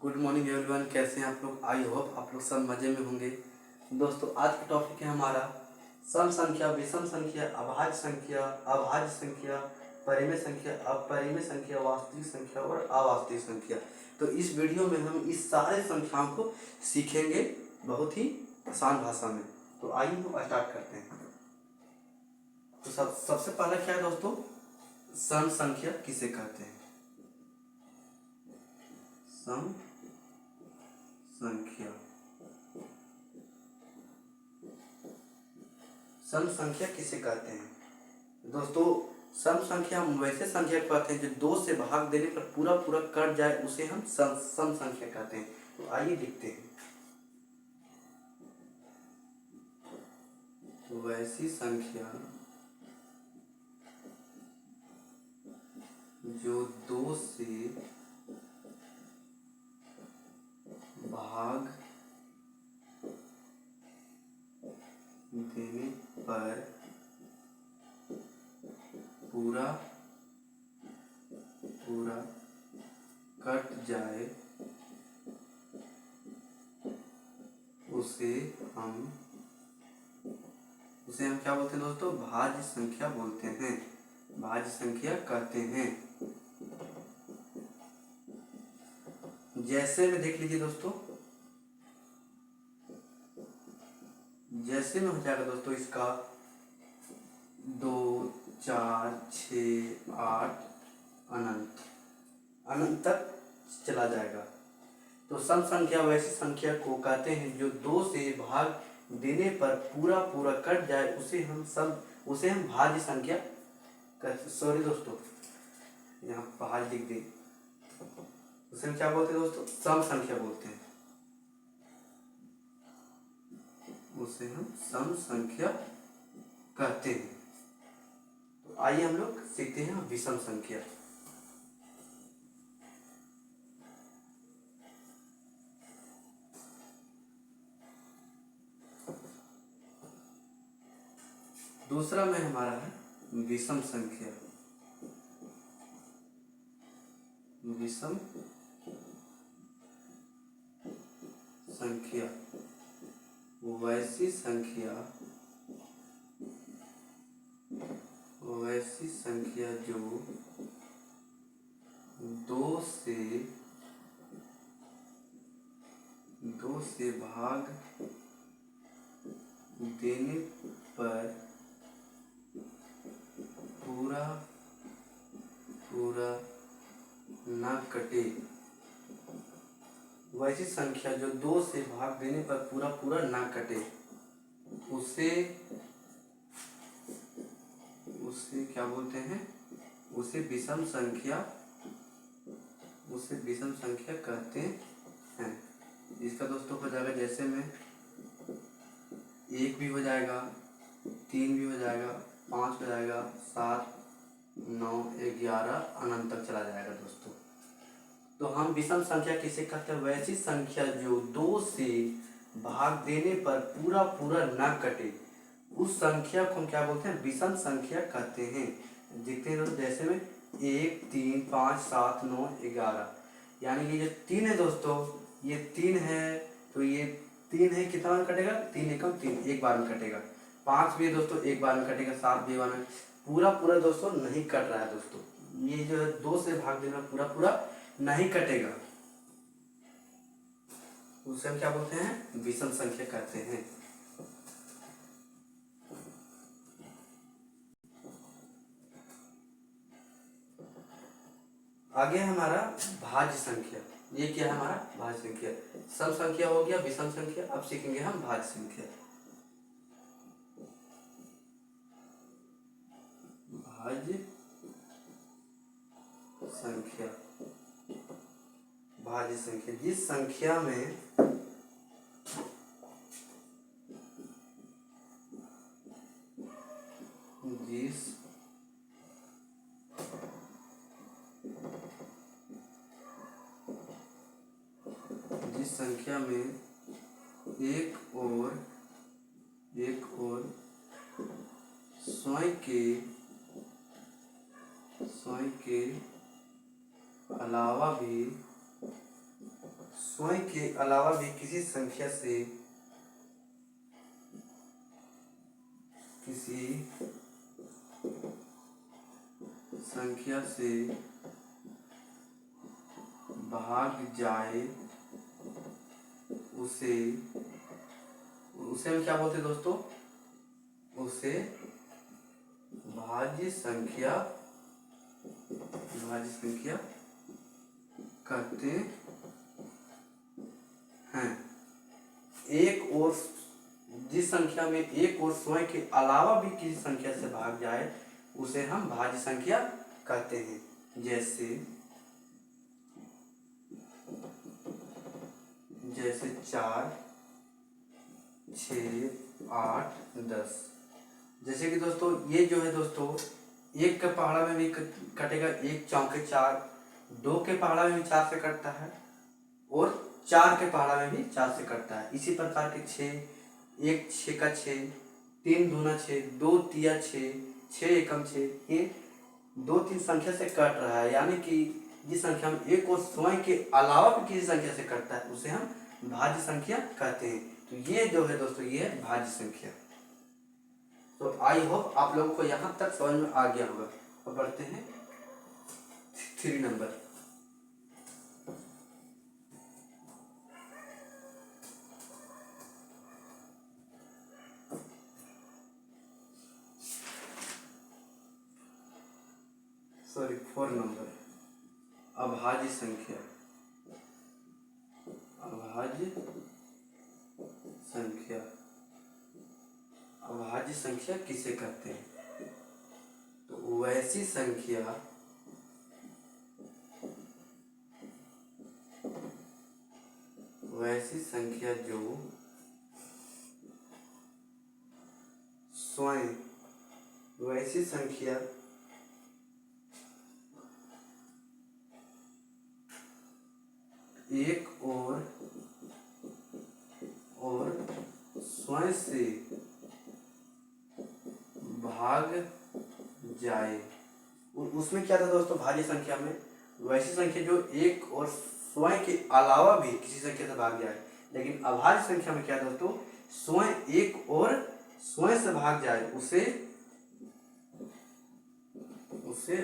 Good morning everyone. कैसे हैं आप लोग? आई होप आप लोग सब मज़े में होंगे। दोस्तों, आज का टॉपिक है हमारा सम संख्या, विषम संख्या, अभाज्य संख्या, अभाज्य संख्या, परिमेय संख्या, अपरिमेय संख्या, वास्तविक संख्या और अवास्तविक संख्या। तो इस वीडियो में हम इस सारे संख्याओं को सीखेंगे बहुत ही आसान भाषा में। तो आइए हम स्टार्ट करते हैं। तो सबसे पहला क्या है दोस्तों? सम संख्या किसे कहते हैं? सम संख्या, सम संख्या किसे कहते हैं दोस्तों? सम संख्या हम वैसे संख्या कहते हैं जो दो से भाग देने पर पूरा पूरा कट जाए, उसे हम सम संख्या कहते हैं। तो आइए लिखते हैं। तो वैसी संख्या जो दो से भाग देने पर पूरा पूरा कट जाए, उसे हम क्या बोलते हैं दोस्तों? भाज्य संख्या बोलते हैं, भाज्य संख्या कहते हैं। जैसे में देख लीजिए दोस्तों, जैसे में हो जाएगा दोस्तों इसका 2, 4, 6, 8 अनंत तक चला जाएगा। तो सम संख्या वैसी संख्या को कहते हैं जो दो से भाग देने पर पूरा पूरा कट जाए, उसे हम भाज्य संख्या कहते। सॉरी दोस्तों, यहाँ भाज्य लिख दें। उसे हम क्या बोलते हैं दोस्तों? सम संख्या बोलते हैं। उसे हम सम संख्या कहते हैं। तो आइए हम लोग सीखते हैं विषम संख्या। दूसरा में हमारा है विषम संख्या। विषम संख्या वैसी संख्या जो दो से भाग देने पर पूरा ना कटे। वैसी संख्या जो दो से भाग देने पर पूरा ना कटे, उसे क्या बोलते हैं? उसे विषम संख्या कहते हैं। इसका दोस्तों हो जाएगा, जैसे में 1 भी हो जाएगा, 3 भी हो जाएगा, 5 हो जाएगा, 7, 9, 11 अनंत तक चला जाएगा दोस्तों। तो हम विषम संख्या किसे कहते हैं? वैसी संख्या जो दो से भाग देने पर पूरा ना कटे, उस संख्या को हम क्या बोलते हैं? विषम संख्या कहते हैं। देखते हैं दोस्तों, जैसे में 1, 3, 5, 7, 9, 11, यानी कि जो 3 है दोस्तों, ये 3 है, तो ये 3 है, कितना बार कटेगा? 3 एकम 3, एक बार में कटेगा। 5 भी है दोस्तों, एक बार में कटेगा। 7 भी एक बार में। पूरा दोस्तों नहीं कट रहा है दोस्तों। ये जो है दो से भाग देना पूरा नहीं कटेगा, उसे हम क्या बोलते हैं? विषम संख्या कहते हैं। आगे हमारा भाज्य संख्या। ये क्या है हमारा? भाज्य संख्या। सम संख्या हो गया, विषम संख्या। अब सीखेंगे हम भाज्य संख्या। भाज्य संख्या, भाज्य संख्या जिस संख्या में जिस संख्या में एक और स्वयं के अलावा भी स्वयं के अलावा भी किसी संख्या से भाग जाए उसे उसे हम क्या बोलते हैं दोस्तों? उसे भाज्य संख्या कहते हैं। एक और जिस संख्या में एक और स्वयं के अलावा भी किसी संख्या से भाग जाए उसे हम भाज्य संख्या कहते हैं। जैसे 4, 6, 8, 10। जैसे कि दोस्तों ये जो है दोस्तों, एक के पहाड़ा में भी कटेगा, एक चौके 4, 2 के पहाड़ा में भी 4 से कटता है और 4 के पहाड़ा में भी 4 से कटता है। इसी प्रकार के 6, 1 6 का 6, 3 दूना 6, 2 तिया 6, 6 एकम 6, ये 2-3 संख्या से कट रहा है। यानी कि जिस संख्या में एक और स्वयं के अलावा भी किसी संख्या से कटता है उसे हम भाज्य संख्या कहते हैं। तो ये जो है दोस्तों, ये है भाज्य संख्या। तो आई होप आप लोगों को यहाँ तक समझ में आ गया होगा। अब बढ़ते हैं 3 नंबर। सॉरी 4 नंबर, अभाज्य संख्या। अभाज्य संख्या किसे कहते हैं? तो वैसी संख्या जो स्वयं एक और स्वयं से भाग जाए। उसमें क्या था दोस्तों? भाज्य संख्या में वैसी संख्या जो एक और स्वयं के अलावा भी किसी संख्या से भाग जाए। लेकिन अभाज्य संख्या में क्या दोस्तों? स्वयं एक और स्वयं से भाग जाए उसे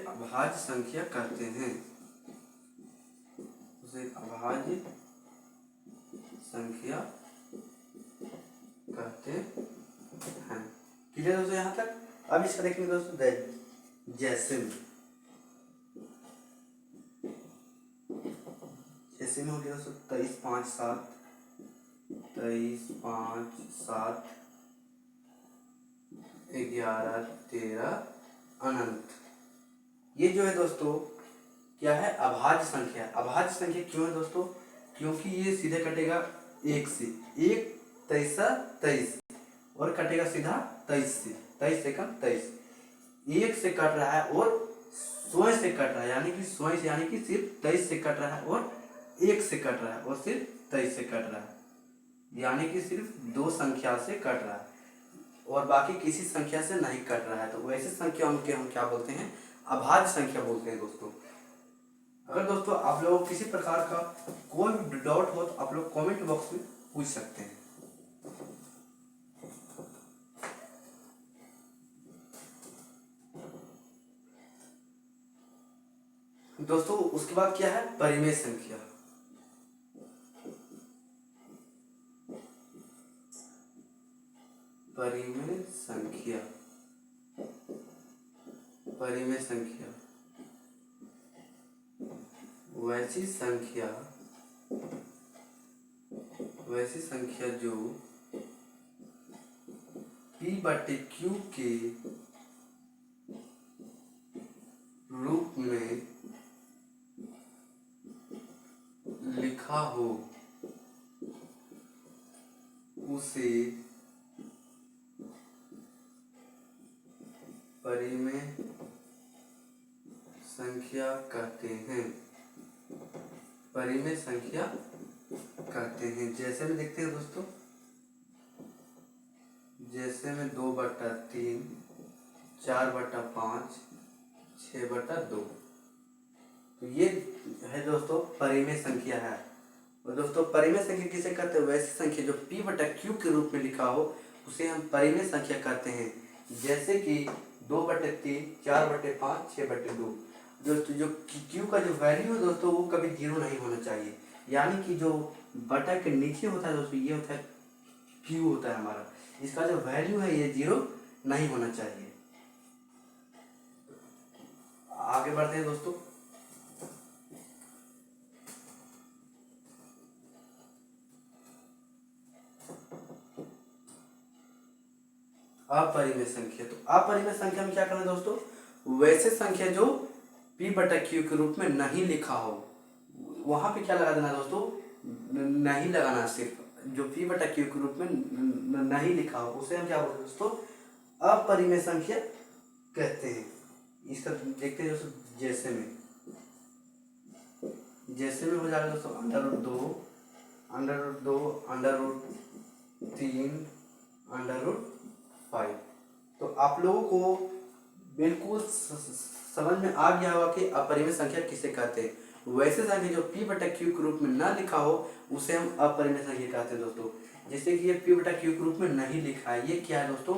अभाज्य संख्या कहते हैं। उसे अभाज्य संख्या कहते हैं। क्लियर दोस्तों यहाँ तक? अब इसका देखेंगे दोस्तों, जैसे में हो गया दोस्तों 23, 5, 7, 23, 5, 7, 11, 13 अनंत। ये जो है दोस्तों क्या है? अभाज्य संख्या। अभाज्य संख्या क्यों है दोस्तों? क्योंकि ये सीधे कटेगा 1 से, 1 23 23 और कटेगा सीधा 23 से, 23 एकम 23। 1 से कट रहा है और स्वयं से कट रहा है, यानी कि स्वयं से यानी कि सिर्फ 23 से कट रहा है और 1 से कट रहा है और सिर्फ 23 से कट रहा है, यानी कि सिर्फ 2 संख्या से कट रहा है और बाकी किसी संख्या से नहीं कट रहा है। तो वैसे संख्याओं के हम क्या बोलते हैं? अभाज्य संख्या बोलते हैं दोस्तों। अगर दोस्तों आप लोगों को किसी प्रकार का कोई भी डाउट हो तो आप लोग कमेंट बॉक्स में पूछ सकते हैं। दोस्तों उसके बाद क्या है? परिमेय संख्या। परिमेय संख्या वैसी संख्या जो P/Q के रूप में लिखा हो उसे परिमेय संख्या कहते हैं। परिमेय संख्या कहते हैं। जैसे में देखते हैं दोस्तों, जैसे में 2/3, 4/5, 6/2। तो ये है दोस्तों परिमेय संख्या है। और दोस्तों परिमेय संख्या किसे कहते हैं? वैसी संख्या जो p बटा q के रूप में लिखा हो उसे हम परिमेय संख्या कहते हैं। जैसे कि 2/3, 4/5, 6/2। दोस्तों जो q का जो वैल्यू है दोस्तों वो कभी जीरो नहीं होना चाहिए, यानी कि जो बटा के नीचे होता है दोस्तों ये होता है q होता है हमारा, इसका जो वैल्यू है ये जीरो नहीं होना चाहिए। आगे बढ़ते हैं दोस्तों। अपरिमेय संख्या, तो अपरिमेय संख्या में क्या करना है दोस्तों? वैसे संख्या जो p बटा q के रूप में नहीं लिखा हो, वहां पे क्या लगा देना है दोस्तों? नहीं लगाना, सिर्फ जो p बटा q के रूप में नहीं लिखा हो उसे हम क्या बोलते हैं दोस्तों? अपरिमेय संख्या कहते हैं। इसका देखते हैं दोस्तों, जैसे में हो जाएगा दोस्तों √2, √2, √3, √5। तो आप लोगों को बिल्कुल समझ में आ गया होगा कि अपरिमेय संख्या किसे कहते हैं। वैसे संख्या जो p बटा q के रूप में ना लिखा हो उसे हम अपरिमेय संख्या कहते हैं दोस्तों। जैसे कि ये p बटा q के रूप में नहीं लिखा है, ये क्या है दोस्तों?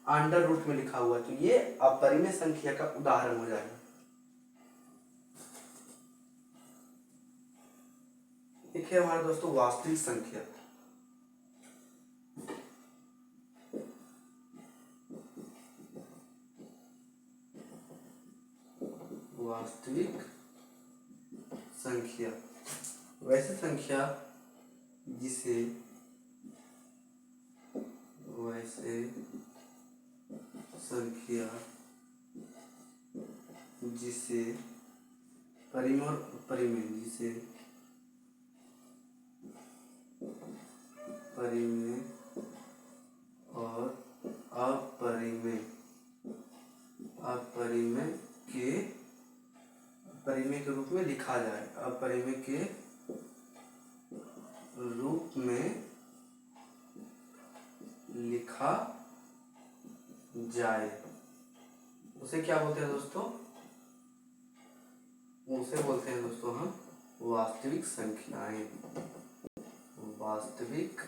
अंडर रूट में लिखा हुआ है, तो ये अपरिमेय संख्या का उदाहरण हो जाएगा। एक है हमारा दोस्तों वास्तविक संख्या। वास्तविक संख्या वैसे संख्या जिसे परिमेय और अपरिमेय, परिमेय और अपरिमेय के रूप में लिखा जाए, अपरिमेय के रूप में लिखा जाए उसे क्या बोलते हैं दोस्तों? उसे बोलते हैं दोस्तों हम वास्तविक संख्याएं। वास्तविक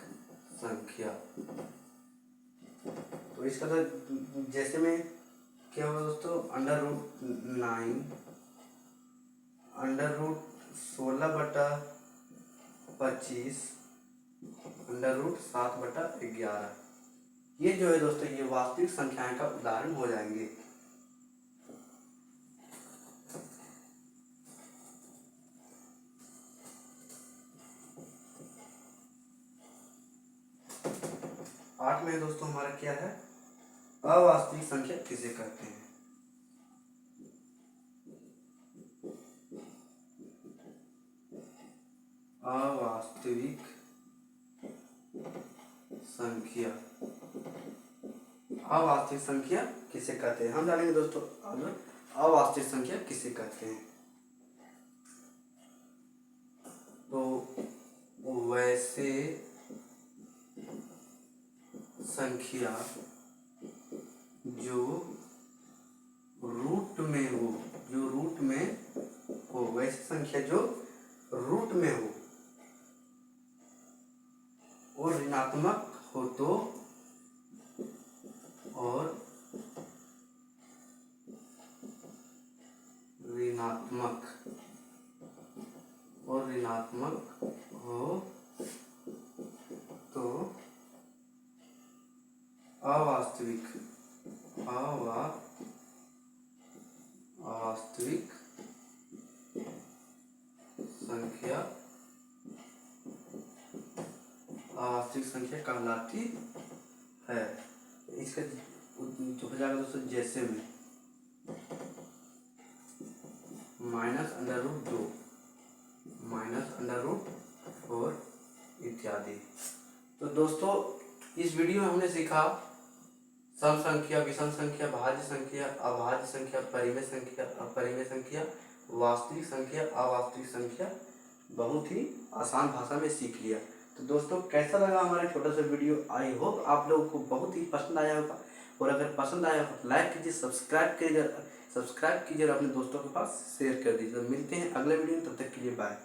संख्या, तो इसका तो जैसे में क्या होगा दोस्तों? √9, √16/25, √7/11। ये जो है दोस्तों ये वास्तविक संख्याएं का उदाहरण हो जाएंगे। आठ में दोस्तों हमारा क्या है? अवास्तविक संख्या किसे कहते हैं? अवास्तविक संख्या, अवास्तविक संख्या किसे कहते हैं? हम जानेंगे दोस्तों अवास्तविक संख्या किसे कहते हैं। तो वैसे संख्या जो रूट में हो, वैसे संख्या जो रूट में हो और ऋणात्मक हो तो, और ऋणात्मक हो तो अवास्तविक संख्या कहलाती है। इसका जो हो जाएगा दोस्तों जैसे में -√2, -√4 इत्यादि। तो दोस्तों इस वीडियो में हमने सीखा सम संख्या, विषम संख्या, भाज्य संख्या, अभाज्य संख्या, परिमेय संख्या, अपरिमेय संख्या, वास्तविक संख्या, अवास्तविक संख्या, बहुत ही आसान भाषा में सीख लिया। तो दोस्तों कैसा लगा हमारा छोटा सा वीडियो? आई होप आप लोगों को बहुत ही पसंद आया होगा, और अगर पसंद आया तो लाइक कीजिए, सब्सक्राइब कीजिए और अपने दोस्तों के पास शेयर कर दीजिए। तो मिलते हैं अगले वीडियो में, तब तक के लिए बाय।